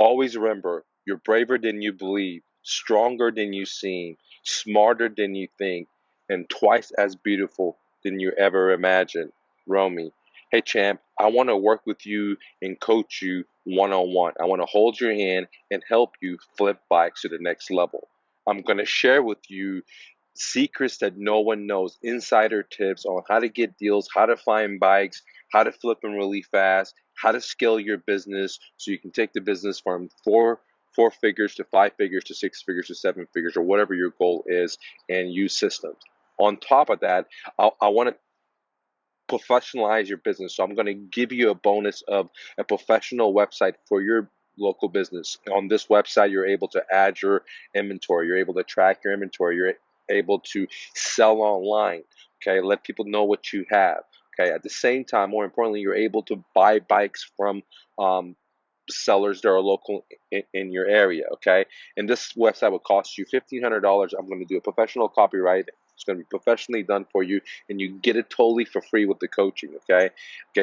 Always remember, you're braver than you believe, stronger than you seem, smarter than you think, and twice as beautiful than you ever imagined. Romy, hey champ, I want to work with you and coach you one on one. I want to hold your hand and help you flip bikes to the next level. I'm going to share with you secrets that no one knows, insider tips on how to get deals, how to find bikes, how to flip them really fast, how to scale your business so you can take the business from four figures to 5 figures to 6 figures to 7 figures or whatever your goal is, and use systems. On top of that, I want to professionalize your business. So I'm going to give you a bonus of a professional website for your local business. On this website, you're able to add your inventory, you're able to track your inventory, you're able to sell online, okay, let people know what you have. Okay, at the same time, more importantly, you're able to buy bikes from sellers that are local in your area. Okay, and this website will cost you $1,500. I'm going to do a professional copyright. It's going to be professionally done for you, and you get it totally for free with the coaching. Okay.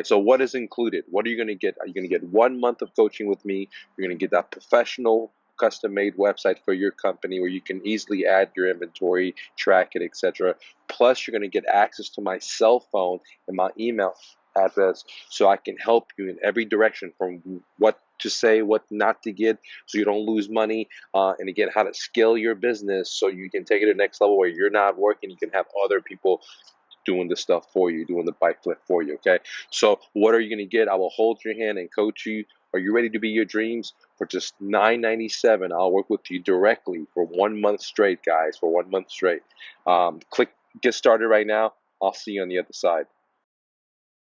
So what is included? What are you going to get? Are you going to get 1 month of coaching with me? You're going to get that professional custom-made website for your company where you can easily add your inventory, track it, etc. Plus, you're going to get access to my cell phone and my email address so I can help you in every direction from what to say, what not to get, so you don't lose money, and again, how to scale your business so you can take it to the next level where you're not working, you can have other people doing the stuff for you, doing the bike flip for you. Okay, so what are you going to get? I will hold your hand and coach you. Are you ready to be your dreams? For just $9.97, I'll work with you directly for 1 month straight, guys. For 1 month straight. Click get started right now. I'll see you on the other side.